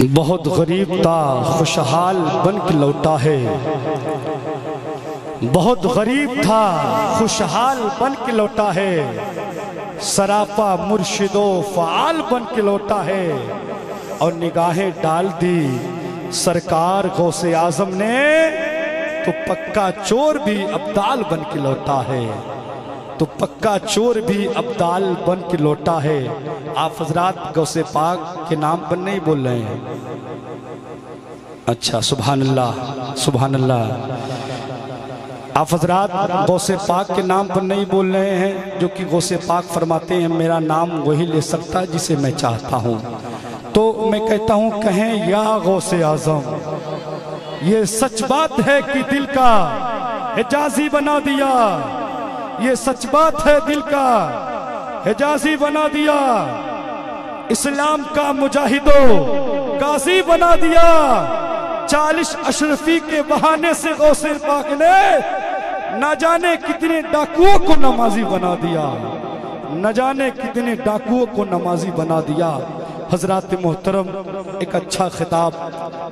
बहुत गरीब था खुशहाल बन के लौटा है। बहुत गरीब था खुशहाल बन के लौटा है। सरापा मुर्शिदो फ़ाल बन के लौटा है। और निगाहें डाल दी सरकार गौसे आजम ने, तो पक्का चोर भी अब्दाल बन के लौटा है। तो पक्का चोर भी अब्दाल बन के लौटा है। आप हजरात गौसे पाक के नाम पर नहीं बोल रहे हैं? अच्छा, सुभान अल्लाह, सुभान अल्लाह। आप हजरात गौसे पाक के नाम पर नहीं बोल रहे हैं, जो कि गौसे पाक फरमाते हैं मेरा नाम वही ले सकता है जिसे मैं चाहता हूँ। तो मैं कहता हूँ कहें या गौसे आजम, ये सच बात है कि दिल का हिजाजी बना दिया। ये सच बात है दिल का हिजाजी बना दिया। इस्लाम का मुजाहिदो गाजी बना दिया। 40 अशरफी के बहाने से गौसे पाक ने न जाने कितने डाकुओं को नमाजी बना दिया। न जाने कितने डाकुओं को नमाजी बना दिया। हजरात मोहतरम, एक अच्छा खिताब,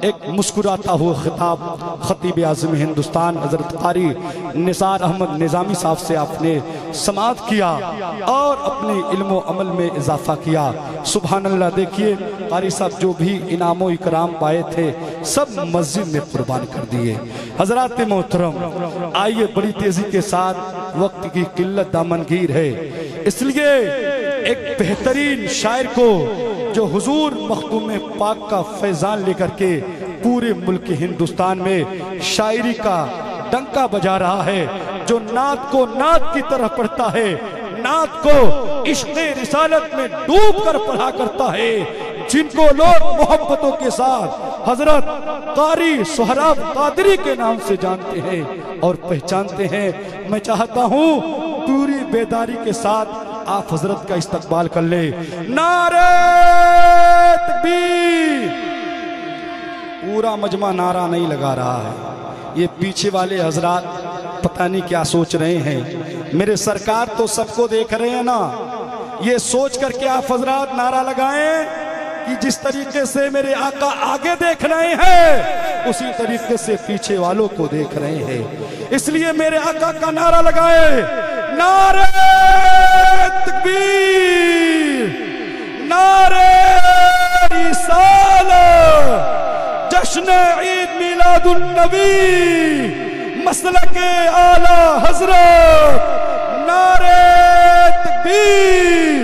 एक मुस्कुराता हुआ खिताब खतीब आज़म हिंदुस्तान हजरत कारी निसार अहमद निज़ामी साहब से आपने समाअत किया और अपने इल्म अमल में इजाफा किया। सुभान अल्लाह। देखिए कारी साहब जो भी इनामो इकराम पाए थे सब मस्जिद में कुर्बान कर दिए। हजरात मोहतरम, आइए बड़ी तेजी के साथ, वक्त की किल्लत दामनगीर है, इसलिए एक बेहतरीन शायर को जो हुजूर मखदूम पाक का फैजान लेकर के पूरे मुल्क हिंदुस्तान में शायरी का डंका बजा रहा है, जो नात को नात की तरह पढ़ता है, नात को इश्क़ रिसालत में डूब कर पढ़ा करता है, जिनको लोग मोहब्बतों के साथ हजरत कारी सोहराब कादरी के नाम से जानते हैं और पहचानते हैं। मैं चाहता हूँ पूरी बेदारी के साथ आप हजरत का इस्तकबाल कर ले। नारे तकबीर। पूरा मजमा नारा नहीं लगा रहा है, ये पीछे वाले हजरात पता नहीं क्या सोच रहे हैं। मेरे सरकार तो सबको देख रहे हैं ना, ये सोच करके आप हजरात नारा लगाएं कि जिस तरीके से मेरे आका आगे देख रहे हैं उसी तरीके से पीछे वालों को देख रहे हैं। इसलिए मेरे आका का नारा लगाए, नारे तकबीर, नारे रिसालत, जश्न ईद मिलादुन नबी, मसलके आला हजरत। नारे तकबीर,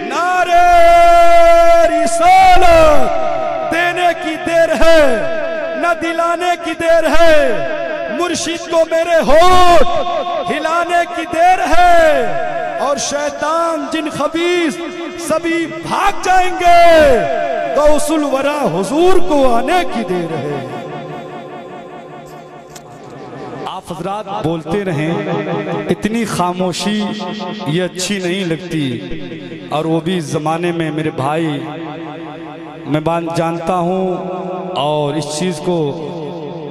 नारे रिसालत। देने की देर है न दिलाने की देर है, मुर्शिद को मेरे होठ हिलाने की देर है, और शैतान जिन खबीस सभी भाग जाएंगे, गौसुल वरा हुजूर को आने की देर है। आप हजरात बोलते रहें, इतनी खामोशी ये अच्छी नहीं लगती। और वो भी ज़माने में मेरे भाई, मैं बात जानता हूँ और इस चीज़ को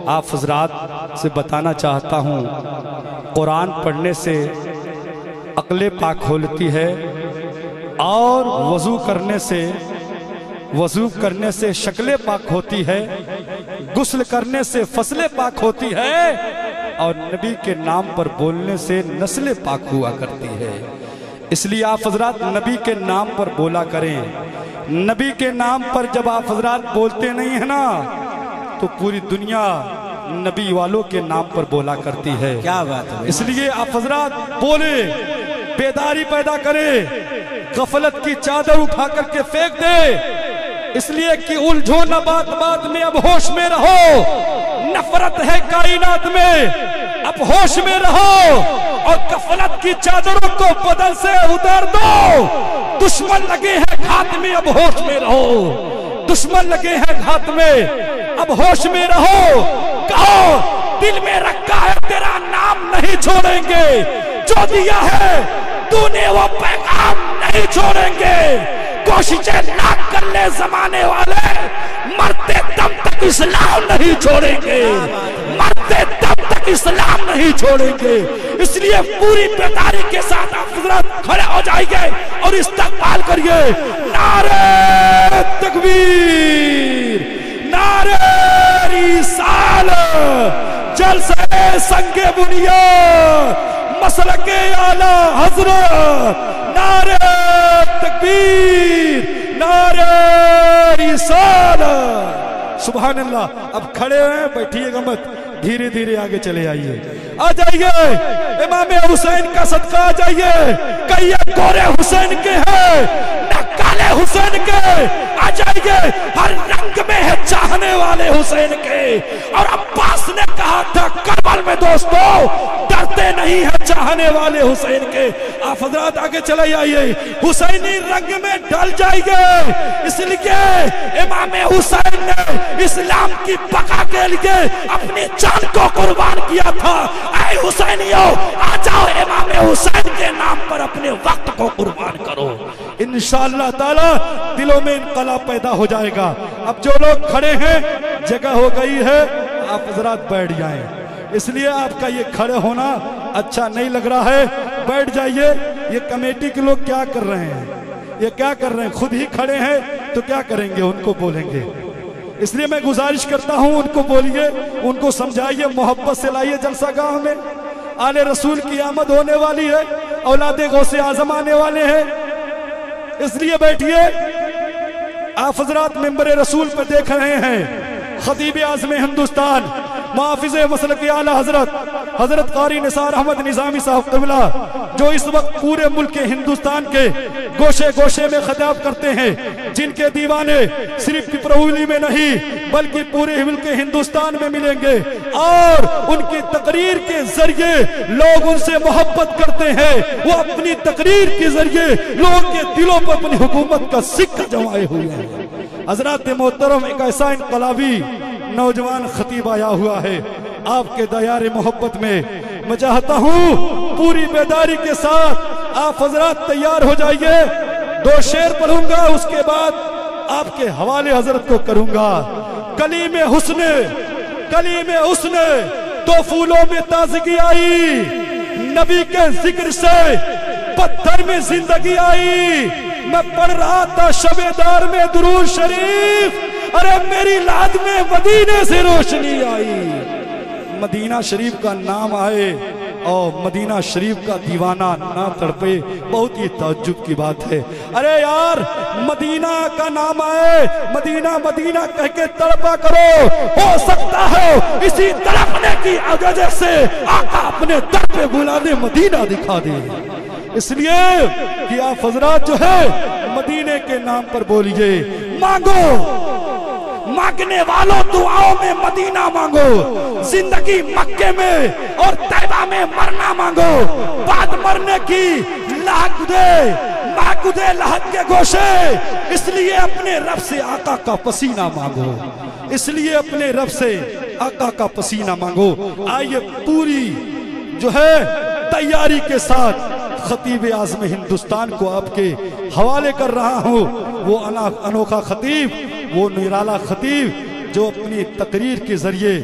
आप हजरात से बताना चाहता हूँ, कुरान पढ़ने से अक्ले पाक खोलती है और वज़ू करने से शक्लें पाक होती है, गुस्ल करने से फसलें पाक होती है, और नबी के नाम पर बोलने से नस्लें पाक हुआ करती है। इसलिए आप हजरात नबी के नाम पर बोला करें। नबी के नाम पर जब आप हजरात बोलते नहीं है ना, तो पूरी दुनिया नबी वालों के नाम पर बोला करती है। क्या बात है। इसलिए आप हजरात बोले, बेदारी पैदा करे, गफलत की चादर उठा करके फेंक दे, इसलिए कि उलझो न बात बात में, अब होश में रहो। नफरत है कायनात में, अब होश में रहो, और गफलत की चादरों को बदन से उतार दो। दुश्मन लगे हैं घात में, अब होश में रहो। दुश्मन लगे हैं घात में, अब होश में रहो। कहो दिल में रखा है तेरा नाम नहीं छोड़ेंगे, जो दिया है तूने वो पैगाम नहीं छोड़ेंगे। कोशिशें लाख कर ले जमाने वाले, मरते दम तक इस्लाम नहीं छोड़ेंगे, मरते दम तक इस्लाम नहीं छोड़ेंगे। इसलिए पूरी बेदारी के साथ आप हजरत खड़े हो जाइए और इस्तकबाल करिए। नारे तकबीर, संगे बुनियाद मसलके आला हजरत, नारे तकबीर, नारे रिसालत। सुभान अल्लाह। अब खड़े हैं, बैठिएगा मत, धीरे धीरे आगे चले आइए। आ जाइए, इमाम हुसैन का सदका आ जाइए। कहिए गोरे हुसैन के हैं न काले हुसैन के, आ जाइए। हर रंग में है चाहने वाले हुसैन के। और अब्बास ने कहा था करबल में दोस्तों, डरते नहीं है चाहने वाले हुसैन के। आप हजरात आगे चले आइए, हुसैनी रंग में ढल जाइए। इसलिए इमाम हुसैन ने इस्लाम की बका के लिए अपनी जान को कुर्बान किया था। ऐ हुसैनियों, आ जाओ इमाम हुसैन के नाम पर अपने वक्त को कुर्बान करो। इंशाअल्लाह ताला दिलों में इनकलाब पैदा हो जाएगा। अब जो लोग खड़े हैं, जगह हो गई है, आप हजरात बैठ जाएं। इसलिए आपका ये खड़े होना अच्छा नहीं लग रहा है, बैठ जाइए। ये कमेटी के लोग क्या कर रहे हैं, ये क्या कर रहे हैं, खुद ही खड़े हैं तो क्या करेंगे, उनको बोलेंगे। इसलिए मैं गुजारिश करता हूं, उनको बोलिए, उनको समझाइए, मोहब्बत से लाइए जलसा गांव में। आले रसूल की आमद होने वाली है, औलादे गौसे आजम आने वाले हैं, इसलिए बैठिए। आप हजरात मिंबर रसूल पर देख रहे हैं खतीब आज़म हिंदुस्तान मुहाफिज़ मसलक आला हजरत कारी निसार अहमद निज़ामी साहब क़िबला, जो इस वक्त पूरे मुल्क हिंदुस्तान के गोशे गोशे में खिताब करते हैं, जिनके दीवाने सिर्फ पिपरौली में नहीं बल्कि पूरे मुल्क हिंदुस्तान में मिलेंगे। और उनकी तकरीर के जरिए लोग उनसे मोहब्बत करते हैं। वो अपनी तकरीर के जरिए लोगों के दिलों पर अपनी हुकूमत का सिक्का जमाए हुए हैं। हजरात मोहतरम, एक ऐसा इनकलाबी नौजवान खतीब आया हुआ है आपके दयारे मोहब्बत में। मैं चाहता हूँ पूरी बेदारी के साथ आप हजरात तैयार हो जाइए। 2 शेर पढ़ूंगा, उसके बाद आपके हवाले हजरत को करूंगा। कली में हुस्न तो फूलों में ताजगी आई, नबी के जिक्र से पत्थर में जिंदगी आई। मैं पढ़ रहा था शबेदार में दुरूद शरीफ, अरे मेरी लाद में मदीने से रोशनी आई। मदीना शरीफ का नाम आए और मदीना शरीफ का दीवाना ना तड़पे, बहुत ही ताज्जुब की बात है। अरे यार, मदीना का नाम आए, मदीना मदीना कह के तड़पा करो। हो सकता है इसी तड़पने की वजह से आका अपने दर पे बुलाने मदीना दिखा दे। इसलिए कि आप हजरात जो है मदीने के नाम पर बोलिए, मांगो, मांगने वालों दुआओं में मदीना मांगो। जिंदगी मक्के में और तैबा में मरना मांगो, बाद मरने की लाकुदे लहद के गोशे। इसलिए अपने रब से आका का पसीना मांगो, इसलिए अपने रब से आका का पसीना मांगो। आइए पूरी जो है तैयारी के साथ खतीब आज़म हिंदुस्तान को आपके हवाले कर रहा हूँ। वो अनोखा खतीब, वो निराला खतीब जो अपनी तकरीर के जरिए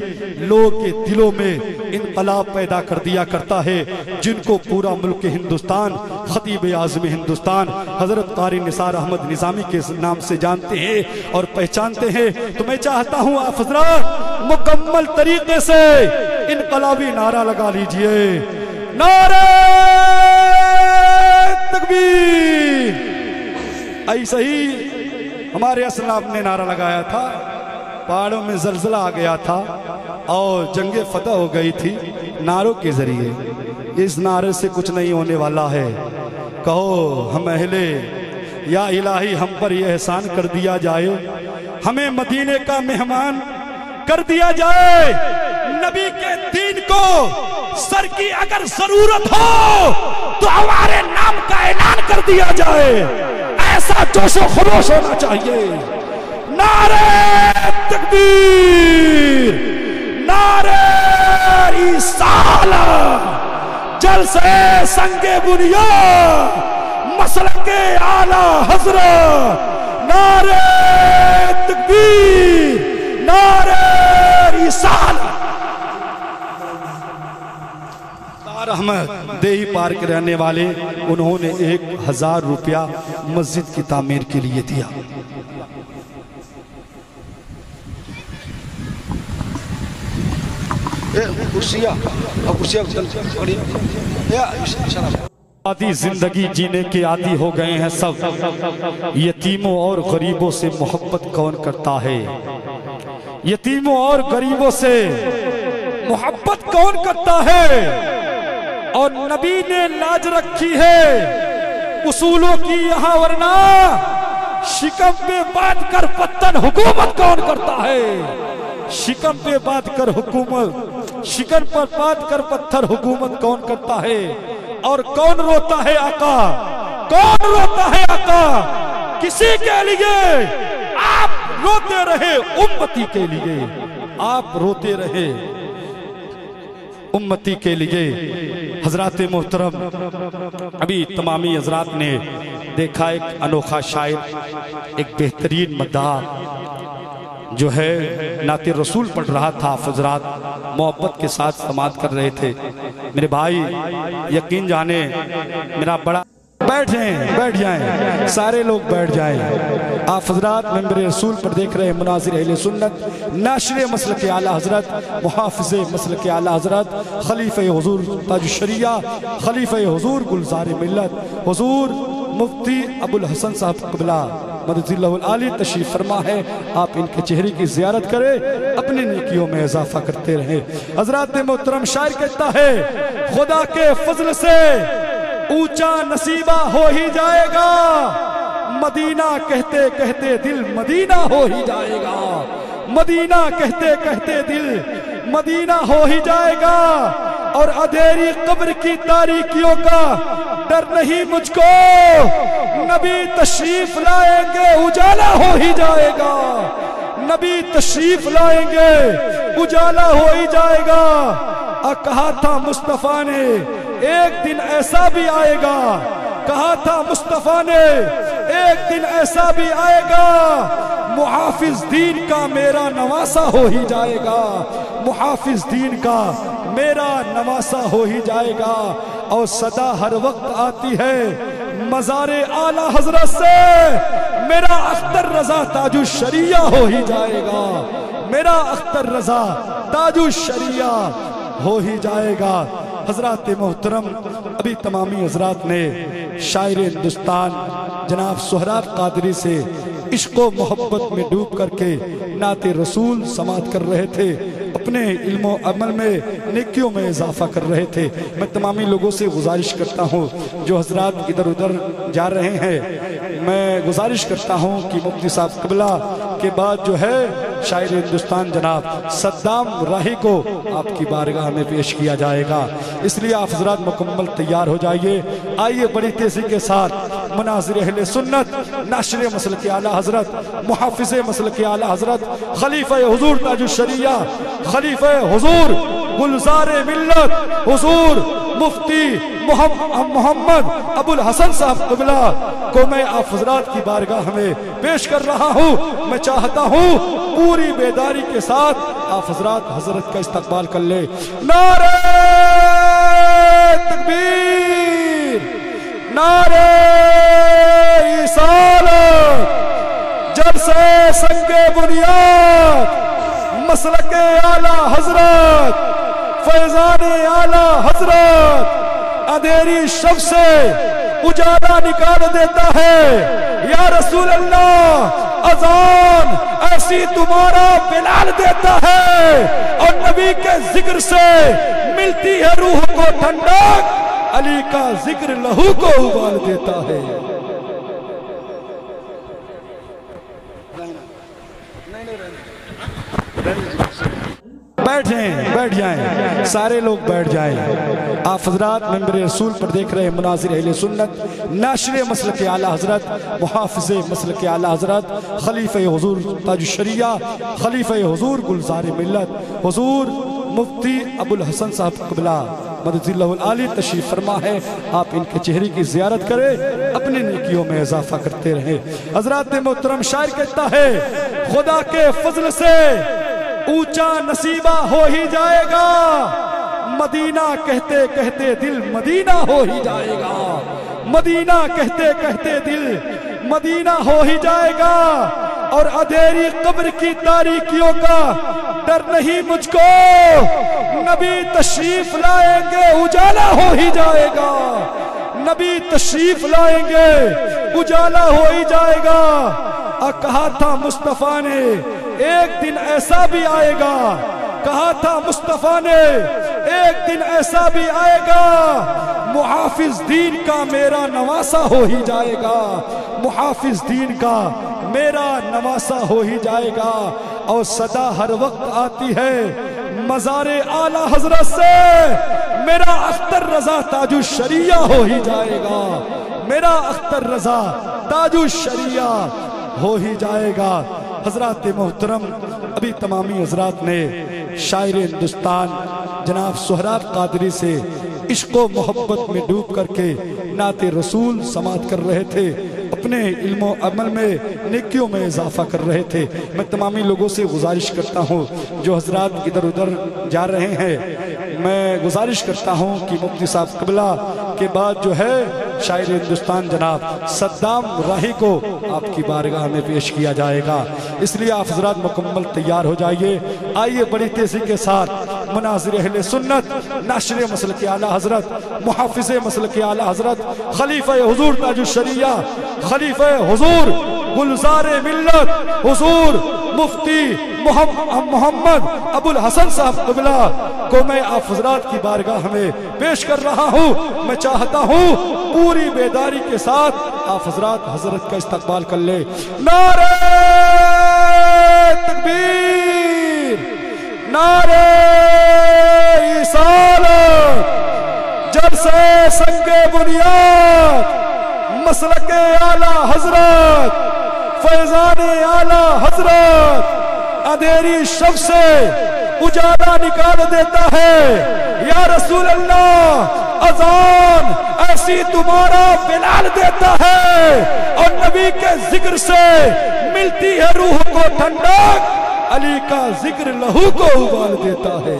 लोगों के दिलों में इनकलाब पैदा कर दिया करता है, जिनको पूरा मुल्क हिंदुस्तान खतीब आज़म हिंदुस्तान हजरत कारी निसार अहमद निज़ामी के नाम से जानते हैं और पहचानते हैं। तो मैं चाहता हूँ आप हजरात मुकम्मल तरीके से इनकलाबी नारा लगा लीजिए, नारे तकबीर। ऐसा ही हमारे असलाफ ने नारा लगाया था, पहाड़ों में जलजला आ गया था और जंगे फतह हो गई थी नारों के जरिए। इस नारे से कुछ नहीं होने वाला है। कहो हम अहले या इलाही हम पर यह एहसान कर दिया जाए, हमें मदीने का मेहमान कर दिया जाए। नबी के दीन को सर की अगर जरूरत हो तो हमारे नाम का ऐलान कर दिया जाए। ऐसा जोशो खरोश होना चाहिए। नारे तकबीर, नारे रिसालत, जलसे संगे बुनियाद मसलके आला हजरत, नारे तकबीर, नारे रिसालत। अहमद देही पार के रहने वाले, उन्होंने 1000 रुपया मस्जिद की तामीर के लिए दिया। आदि जिंदगी जीने के आदि हो गए हैं सब। यतीमों और गरीबों से मोहब्बत कौन करता है? यतीमों और गरीबों से मोहब्बत कौन करता है? और नबी ने लाज रखी है उसूलों की यहाँ, वरना शिकम पे बात कर पत्तन हुकूमत कौन करता है? शिकम पे बात कर हुकूमत, शिकन पर बात कर पत्थर हुकूमत कौन करता है? और कौन रोता है आका? कौन रोता है आका? किसी के लिए आप रोते रहे, उम्मती के लिए आप रोते रहे, उम्मती के लिए। हजरात मोहतरम, अभी तमामी हजरात ने देखा एक अनोखा शायर, एक बेहतरीन मद्दाह जो है नाते रसूल पढ़ रहा था। हजरात मोहब्बत के साथ समात कर रहे थे। मेरे भाई यकीन जाने मेरा बड़ा बैठ जाएं, सारे लोग बैठ जाएं। आप हजरात मेंबर रसूल पर देख रहे हैं मुनाजिर अहले सुन्नत, नाशिर मसल के आला हजरत, मुहाफिज मसल के आला हजरत, खलीफे हुजूर ताज शरिया, खलीफे हुजूर गुलजार मिल्लत हुजूर मुफ्ती अबुल हसन साहब क़िबला मदजिल्लाहुल आली तशरीफ फरमा है। आप इनके चेहरे की ज़ियारत करें, अपनी नेकियों में इजाफा करते रहें। हजरात मोहतरम, शायर कहता है खुदा के फजल से ऊंचा नसीबा हो ही जाएगा, मदीना कहते कहते दिल मदीना हो ही जाएगा, मदीना कहते कहते दिल मदीना हो ही जाएगा। और अंधेरी कब्र की तारीकियों का डर नहीं मुझको, नबी तशरीफ लाएंगे उजाला हो ही जाएगा, नबी तशरीफ लाएंगे उजाला हो ही जाएगा। कहा था मुस्तफा ने एक दिन ऐसा भी आएगा, कहा था मुस्तफा ने एक दिन ऐसा भी आएगा, मुहाफिज दीन का मेरा नवासा हो ही जाएगा, मुहाफिज दीन का मेरा नवासा हो ही जाएगा। और सदा हर वक्त आती है मज़ारे आला हजरत से, मेरा अख्तर रजा ताजु शरिया हो ही जाएगा, मेरा अख्तर रजा ताजु शरिया हो ही जाएगा। हजरात मोहतरम, अभी तमामी हजरात ने शायर हिंदुस्तान जनाब सोहराब कादरी से इश्क़ो मोहब्बत में डूब करके नाते रसूल समात कर रहे थे, अपने इल्मो अमल में नेकियों में इजाफा कर रहे थे। मैं तमामी लोगों से गुजारिश करता हूँ जो हजरात इधर उधर जा रहे हैं, मैं गुजारिश करता हूँ कि मुफ्ती साहब क़िबला के बाद जो है शायर हिंदुस्तान जनाब सद्दाम राही को आपकी बारगाह में पेश किया जाएगा, इसलिए आप हजरात मुकम्मल तैयार हो जाइए। आइए बड़ी तेजी के साथ मुनाजिर अहले सुन्नत, नाशिर मसल के आला हजरत, मुहाफिज मसल के आला हजरत, खलीफे हुजूर ताजु शरिया, खलीफे हुजूर गुलजार मिल्लत हुजूर मुफ्ती मोहम्मद अबुल हसन साहब क़िबला को मैं आप हजरात की बारगाह में पेश कर रहा हूँ। मैं चाहता हूँ पूरी बेदारी के साथ आप हजरात हजरत का इस्तकबाल कर ले। नारे तकबीर, नारे रिसालत, जब से संगे बुनियाद मसलके आला हजरत, फैजाने आला हजरत अंधेरी शब से उजाला निकाल देता है। या रसूल अल्लाह अजान ऐसी तुम्हारा बिलाल देता है, और नबी के जिक्र से मिलती है रूह को ठंडक, अली का जिक्र लहू को उबाल देता है। बैठ जाएं, सारे लोग बैठ जाएं। आप हजरात मेंबर रसूल पर देख रहे हैं मुनाजिर अहले सुन्नत, नाशिर मसल के आला हजरत, मुहाफिज मसल के आला हजरत, खलीफे हुजूर ताज शरिया, खलीफे हुजूर गुलजार मिल्लत हुजूर मुफ्ती अबुल हसन साहब क़िबला मदजिल्लाहुल आली तशरीफ फरमा है। आप इनके चेहरे की ज़ियारत करें, अपनी नेकियों में इजाफा करते रहें। हजरात मोहतरम, शायर कहता है खुदा के फजल से ऊंचा नसीबा हो ही जाएगा, मदीना कहते कहते दिल मदीना हो ही जाएगा, मदीना कहते कहते दिल मदीना हो ही जाएगा। और अंधेरी कब्र की तारीकियों का डर नहीं मुझको। नबी तशरीफ लाएंगे उजाला हो ही जाएगा, नबी तशरीफ लाएंगे उजाला हो ही जाएगा। कहा था मुस्तफा ने एक दिन ऐसा भी आएगा, कहा था मुस्तफा ने एक दिन ऐसा भी आएगा, मुहाफिज दीन का मेरा नवासा हो ही जाएगा, मुहाफिज दीन का मेरा नवासा हो ही जाएगा। और सदा हर वक्त आती है मज़ारे आला हजरत से, मेरा अख्तर रजा ताजु शरिया हो ही जाएगा, मेरा अख्तर रजा ताजु शरिया हो ही जाएगा। हजरात मोहतरम अभी तमामी हजरात ने शायर हिंदुस्तान जनाब सोहराब कादरी से इश्क़ो मोहब्बत में डूब करके नाते रसूल समात कर रहे थे, अपने इल्मो अमल में नेकियों में इजाफा कर रहे थे। मैं तमामी लोगों से गुजारिश करता हूँ जो हजरात इधर उधर जा रहे हैं, मैं गुजारिश करता हूँ कि मुफ्ती साहब क़िबला के बाद जो है शायर हिंदुस्तान जनाब सद्दाम राही को आपकी बारगाह में पेश किया जाएगा, इसलिए आप हजरात मुकम्मल तैयार हो जाइए। आइए बड़ी तेजी के साथ मुनाज़िर अहले सुन्नत, नाशिर मसलक आला हजरत, मुहाफिज़ मसलक आला हजरत, खलीफा हुजूर ताजुश शरिया, खलीफा हुजूर गुलज़ारे मिल्लत हुजूर मुफ्ती मोहम्मद अबुल हसन साहब क़िबला को मैं आप हजरात की बारगाह में पेश कर रहा हूँ। मैं चाहता हूँ पूरी बेदारी के साथ आप हजरात हजरत का इस्तकबाल कर ले। नारे तकबीर, नारे रिसालत, जब से संगे बुनियाद मसलके आला हजरत, फैजाने आला हजरत अंधेरी शब से उजाला निकाल देता है। या रसूल अल्लाह अजान ऐसी तुम्हारा बिलाल देता है और नबी के जिक्र से मिलती है रूह को ठंडक, अली का जिक्र लहू को उबाल देता है।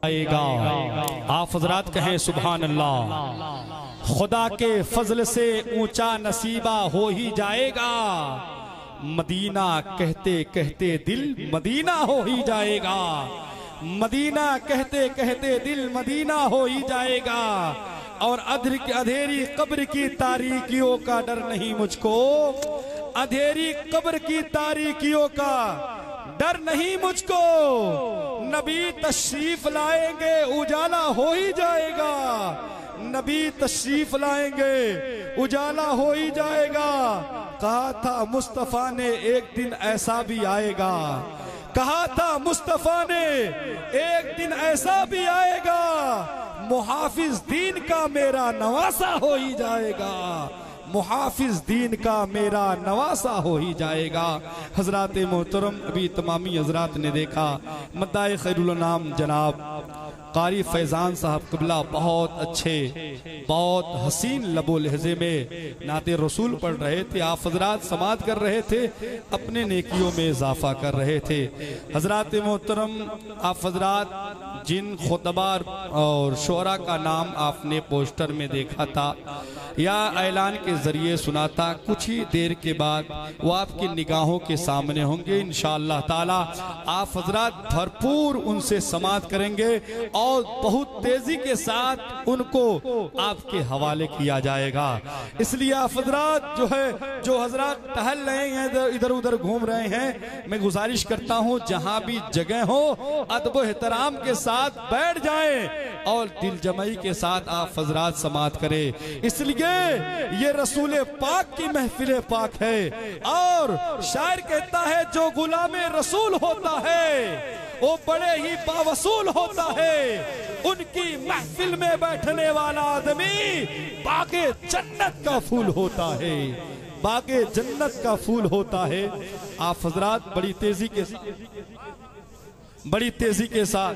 आएगा आप हजरात कहें सुभान अल्लाह। खुदा के फजल से ऊंचा नसीबा हो ही जाएगा, मदीना कहते कहते दिल मदीना हो ही जाएगा, मदीना कहते कहते दिल मदीना हो ही जाएगा। और अधेरी कब्र की तारीकियों का डर नहीं मुझको, अधेरी कब्र की तारीकियों का डर नहीं मुझको, नबी तशरीफ लाएंगे उजाला हो ही जाएगा, नबी तशरीफ लाएंगे उजाला हो ही जाएगा। कहा था मुस्तफा ने एक दिन ऐसा भी आएगा, कहा था मुस्तफा ने एक दिन ऐसा भी आएगा, मुहाफिज दीन का मेरा नवासा हो ही जाएगा, मुहाफिज दीन का मेरा नवासा हो ही जाएगा। हजरात मोहतरम अभी तमामी हजरात ने देखा मद्दाए खैरुल नाम जनाब कारी फैजान साहब क़िबला बहुत अच्छे बहुत हसीन लबो लहजे में नाते रसूल पढ़ रहे थे, आप हजरात समात कर रहे थे, अपने नेकियों में इजाफा कर रहे थे। हजरात मोहतरम आप हजरात जिन खुतबा और शोरा का नाम आपने पोस्टर में देखा था या ऐलान के जरिए सुना था, कुछ ही देर के बाद वो आपकी निगाहों के सामने होंगे इंशाअल्लाह ताला। आप हजरात भरपूर उनसे समात करेंगे और बहुत तेजी के साथ उनको आपके हवाले किया जाएगा। इसलिए आप हजरात जो हजरात टहल रहे हैं, इधर उधर घूम रहे हैं, मैं गुजारिश करता हूँ जहाँ भी जगह हो अदब एहतराम के साथ बैठ जाएं और दिल जमाई के साथ आप हजरात समात करें। इसलिए ये रसूल पाक की महफिल पाक है और शायर कहता है जो गुलामे रसूल होता है वो बड़े ही बावसूल होता है, उनकी महफिल में बैठने वाला आदमी बागे जन्नत का फूल होता है, बागे जन्नत का फूल होता है। आप हजरात बड़ी तेजी के साथ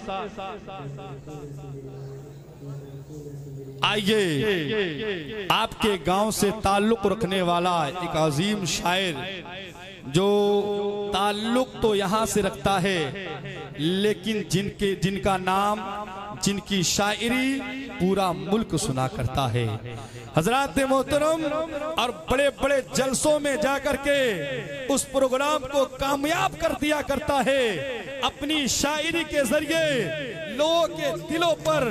आइए, आपके गांव से ताल्लुक रखने वाला एक अजीम शायर जो ताल्लुक तो यहाँ से रखता है, लेकिन जिनका नाम जिनकी शायरी पूरा मुल्क सुना करता है। हजरात मोहतरम, और बड़े बड़े जलसों में जाकर के उस प्रोग्राम को कामयाब कर दिया करता है। अपनी शायरी के जरिए लोगों के दिलों पर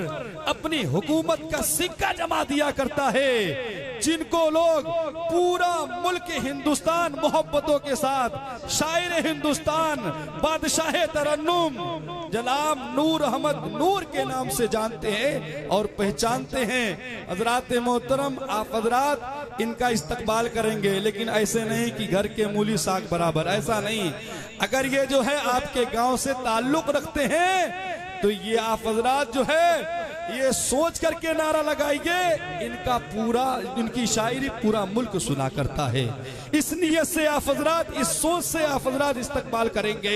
अपनी हुकूमत का सिक्का जमा दिया करता है, जिनको लोग पूरा मुल्क हिंदुस्तान मोहब्बतों के साथ शायर हिंदुस्तान बादशाह तरन्नुम जनाब नूर अहमद नूर के नाम से जानते हैं और पहचानते हैं। हजरात मोहतरम, आप हजरात इनका इस्तकबाल करेंगे, लेकिन ऐसे नहीं कि घर के मूली साग बराबर, ऐसा नहीं। अगर ये जो है आपके गांव से ताल्लुक रखते हैं तो ये आप हजरात जो है ये सोच करके नारा लगाइए, इनका पूरा, इनकी शायरी पूरा मुल्क सुना करता है। इस नियत से आप हजरात, इस सोच से आप हजरात इस्तकबाल करेंगे।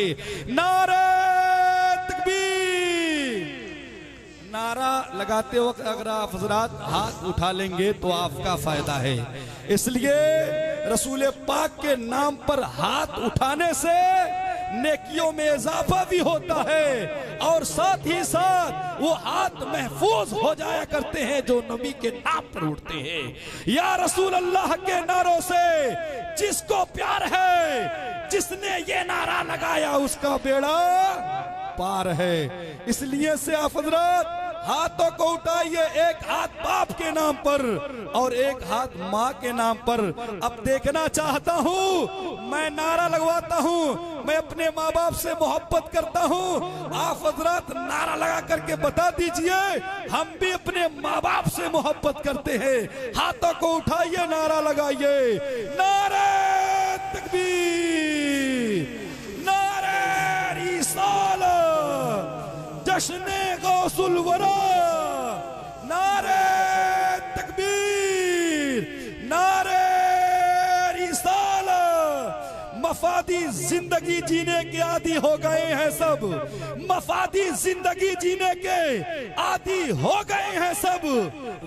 नारे तकबीर, नारा लगाते वक्त अगर आप हजरात हाथ उठा लेंगे तो आपका फायदा है। इसलिए रसूल पाक के नाम पर हाथ उठाने से नेकियों में इजाफा भी होता है और साथ ही साथ वो हाथ महफूज हो जाया करते हैं जो नबी के नाम पर उठते हैं। या रसूल अल्लाह के नारों से जिसको प्यार है, जिसने ये नारा लगाया उसका बेड़ा पार है। इसलिए से आप हजरात हाथों को उठाइए, एक हाथ बाप के नाम पर और एक हाथ माँ के नाम पर। अब देखना चाहता हूँ, मैं नारा लगवाता हूँ, मैं अपने माँ बाप से मोहब्बत करता हूँ। आप हजरात नारा लगा करके बता दीजिए हम भी अपने माँ बाप से मोहब्बत करते हैं। हाथों को उठाइए, नारा लगाइए। नारे तकबीर, नारे रिसालत, जश्ने गौसुल वरा, नारे तकबीर, नारे रिसालत। मफादी जिंदगी जीने के आदी हो गए हैं सब, मफादी जिंदगी जीने के आदी हो गए हैं सब।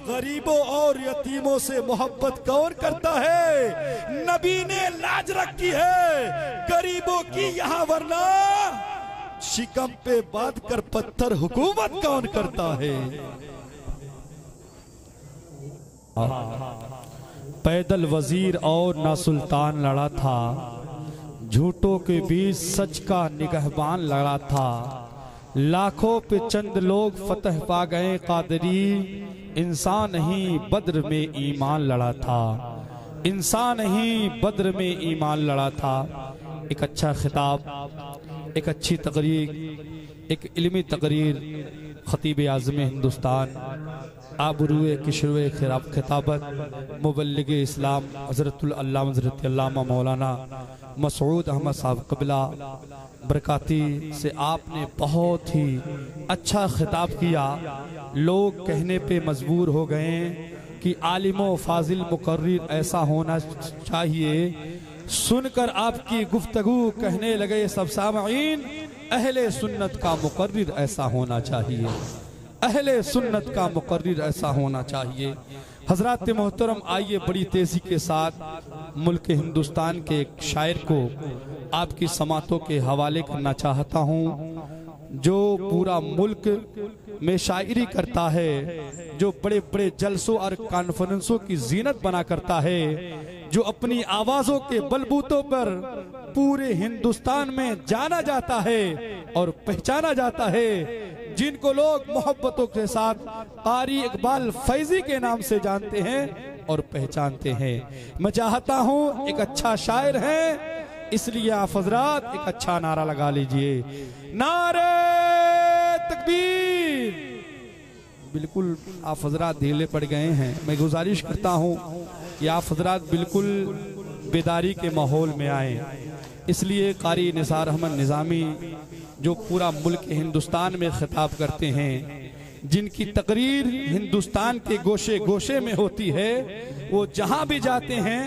गरीबों और यतीमों से मोहब्बत कौन करता है? नबी ने लाज रखी है गरीबों की यहाँ, वरना शिकम पे बांध कर पत्थर हुकूमत कौन करता है? पैदल वजीर और ना सुल्तान लड़ा था, झूठों के बीच सच का निगहबान लड़ा था। लाखों पे चंद लोग फतह पा गए कादरी, इंसान ही बद्र में ईमान लड़ा था, इंसान ही बद्र में ईमान लड़ा था। एक अच्छा खिताब, एक अच्छी तकरीर, एक इल्मी तकरीर खतीब आज़म हिंदुस्तान आबरूए किशरुए खिताबत मुबल्लिग इस्लाम हज़रतुल अल्लामा हज़रत अल्लामा मौलाना मसूद अहमद साहब कबिला बरकाती से आपने बहुत ही अच्छा खिताब किया। लोग कहने पे मजबूर हो गए कि आलिम फाजिल मुकर्रिर ऐसा होना चाहिए। सुनकर आपकी गुफ्तगू कहने लगे सब सामईन, अहले सुन्नत का मुकर्रिर ऐसा होना चाहिए, अहले सुन्नत का मुकर्रिर ऐसा होना चाहिए। हजरात मोहतरम, आइए बड़ी तेजी के साथ मुल्क हिंदुस्तान के एक शायर को आपकी समातों के हवाले करना चाहता हूँ, जो पूरा मुल्क में शायरी करता है, जो बड़े बड़े जलसों और कॉन्फ्रेंसों की जीनत बना करता है, जो अपनी आवाजों के बलबूतों पर पूरे हिंदुस्तान में जाना जाता है और पहचाना जाता है, जिनको लोग मोहब्बतों के साथ कारी इकबाल फैजी के नाम से जानते हैं और पहचानते हैं। मैं चाहता हूँ, एक अच्छा शायर है, इसलिए आप हजरात एक अच्छा नारा लगा लीजिए। नारे तकबीर। बिल्कुल आप हजरात ढीले पड़ गए हैं, मैं गुजारिश करता हूँ कि आप हजरात बिल्कुल बेदारी के माहौल में आए। इसलिए कारी निसार अहमद निज़ामी जो पूरा मुल्क हिंदुस्तान में खिताब करते हैं, जिनकी तकरीर हिंदुस्तान के गोशे गोशे में होती है, वो जहाँ भी जाते हैं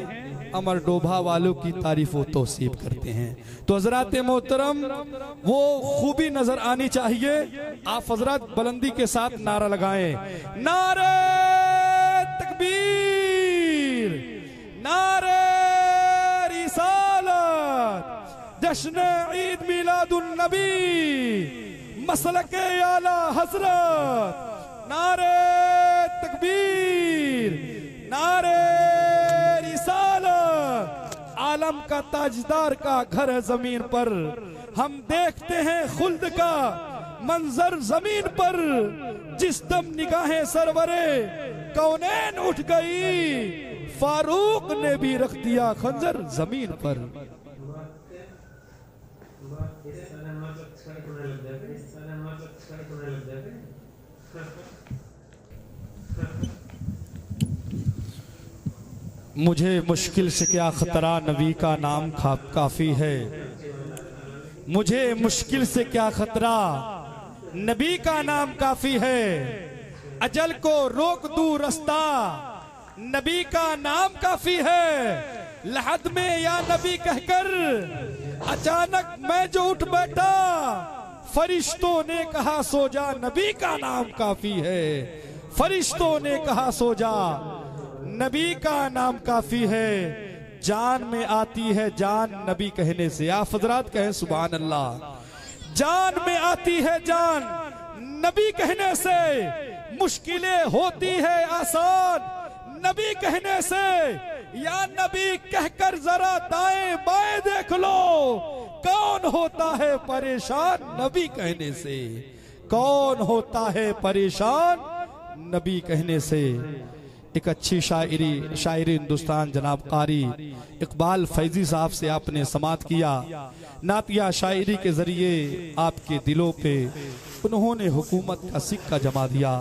अमर डोभा वालों की तारीफ व तौसीफ करते हैं। तो हजरात मोहतरम, वो खूबी नजर आनी चाहिए। आप हजरात बुलंदी के साथ नारा लगाएं। नारे तकबीर, नारे रिसालत, जश्न ईद मिलादुन नबी, मसलके आला हजरत। नारे तकबीर, नारे रिसालत। आलम का ताजदार का घर है जमीन पर, हम देखते हैं खुल्द का मंजर जमीन पर। जिस दम निगाहें सरवरे कौनैन उठ गई, फारूक ने भी रख दिया खंजर जमीन पर। मुझे मुश्किल से क्या खतरा, नबी का नाम काफी है। मुझे मुश्किल से क्या खतरा, नबी का नाम काफी है। अजल को रोक दूं रास्ता, नबी का नाम काफी है। लहद में या नबी कहकर अचानक मैं जो उठ बैठा, फरिश्तों ने कहा सो जा, नबी का नाम काफी है। फरिश्तों ने कहा सो जा, नबी का नाम काफी है। जान में आती है जान नबी कहने से। आप हजरात कहें सुभान अल्लाह। जान में आती है जान नबी कहने से, मुश्किलें होती है आसान नबी कहने से। या नबी कहकर जरा दाएं बाएं देख लो, कौन होता है परेशान नबी कहने से। कौन होता है परेशान नबी कहने से। एक अच्छी शायरी हिंदुस्तान जनाब कारी इकबाल फैजी साहब से आपने समात किया। नातिया शायरी के जरिए आपके दिलों पे उन्होंने हुकूमत का सिक्का जमा दिया,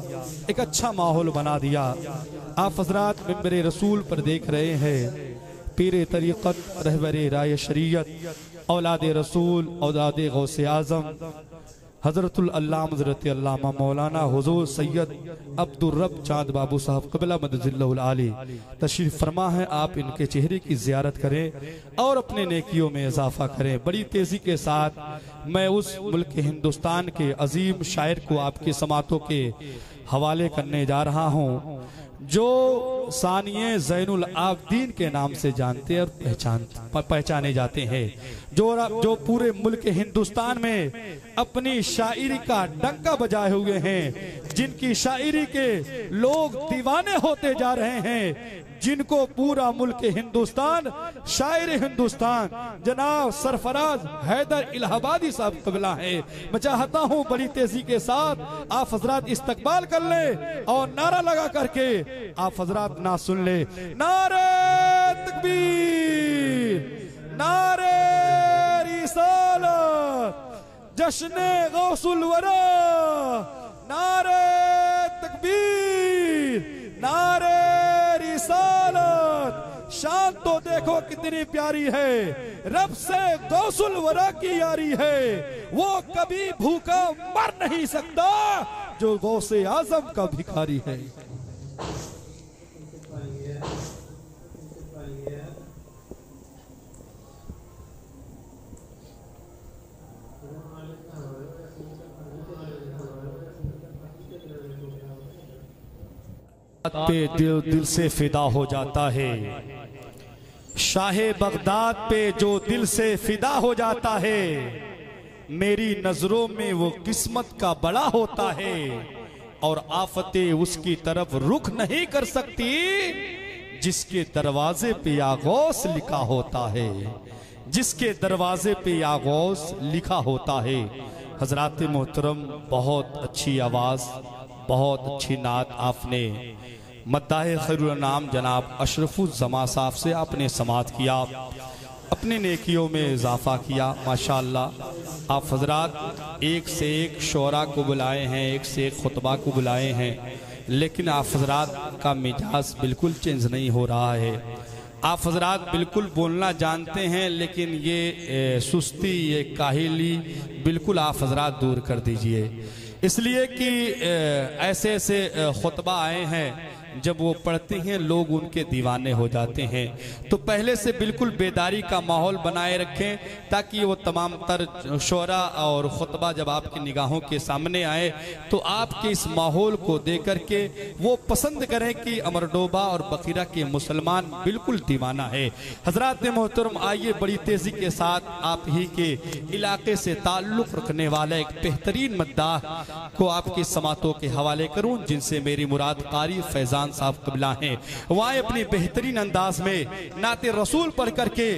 एक अच्छा माहौल बना दिया। आप हजरात मिंबरे रसूल पर देख रहे हैं पीरे तरीक़त, रहबरे राय शरीयत, औलादे रसूल, औलादे गौसे आज़म हजरतुल अल्लामा हजरत अल्लामा मौलाना हुजूर सैयद अब्दुल रब चाँद बाबू साहब क़िबला मदजिल्लहुल आली तशरीफ फरमा है। आप इनके चेहरे की ज़ियारत करें और अपने नेकियों में इजाफा करें। बड़ी तेज़ी के साथ मैं उस मुल्क हिंदुस्तान के अजीम शायर को आपकी समातों के हवाले करने जा रहा हूँ, जो सानिए ज़ैनुल आबदीन के नाम से जानते और पहचाने जाते हैं, जो पूरे मुल्क हिंदुस्तान में अपनी शायरी का डंका बजाए हुए हैं, जिनकी शायरी के लोग दीवाने होते जा रहे हैं, जिनको पूरा मुल्क हिंदुस्तान शायर हिंदुस्तान जनाब सरफराज हैदर इलाहाबादी साहब क़िबला है। मैं चाहता हूँ बड़ी तेजी के साथ आप हजरात इस्तकबाल कर ले और नारा लगा करके आप हजरात ना सुन ले। नारे तकबीर, नारे रिसालत, जश्ने गौसुल वरा, नारे तकबीर, नारे रिसालत। शान तो देखो कितनी प्यारी है, रब से गौसुल वरा की यारी है। वो कभी भूखा मर नहीं सकता जो गौसे आजम का भिखारी है। पे दिल से फिदा हो जाता है, शाहे बगदाद पे जो दिल से फिदा हो जाता है, मेरी नजरों में वो किस्मत का बड़ा होता है और आफतें उसकी तरफ रुख नहीं कर सकती जिसके दरवाजे पे या गौस लिखा होता है, जिसके दरवाजे पे या गौस लिखा होता है। हजरात मोहतरम, बहुत अच्छी आवाज़, बहुत अच्छी नात आपने मद्दाह खैरुल नाम जनाब अशरफुज़्ज़मा साहब से आपने समात किया, अपने नेकियों में इजाफा किया। माशाअल्लाह आप हजरात एक से एक शोरा को बुलाए हैं, एक से एक खुतबा को बुलाए हैं, लेकिन आप हजरात का मिजाज बिल्कुल चेंज नहीं हो रहा है। आप हजरात बिल्कुल बोलना जानते हैं, लेकिन ये सुस्ती, ये काहिली बिल्कुल आप हजरात दूर कर दीजिए, इसलिए कि ऐसे ऐसे खुतबा आए हैं जब वो पढ़ते हैं लोग उनके दीवाने हो जाते हैं। तो पहले से बिल्कुल बेदारी का माहौल बनाए रखें ताकि वो तमाम तर शोरा और खुतबा जब आपकी निगाहों के सामने आए तो आपके इस माहौल को देख करके वो पसंद करें कि अमरडोबा और बखीरा के मुसलमान बिल्कुल दीवाना है। हजरात मोहतरम, आइए बड़ी तेजी के साथ आप ही के इलाके से ताल्लुक़ रखने वाला एक बेहतरीन मद्दाह को आपकी समातों के हवाले करूं, जिनसे मेरी मुराद कारी फैजान साहब क़िबला हैं। वह अपनी बेहतरीन अंदाज में नाते रसूल पढ़ करके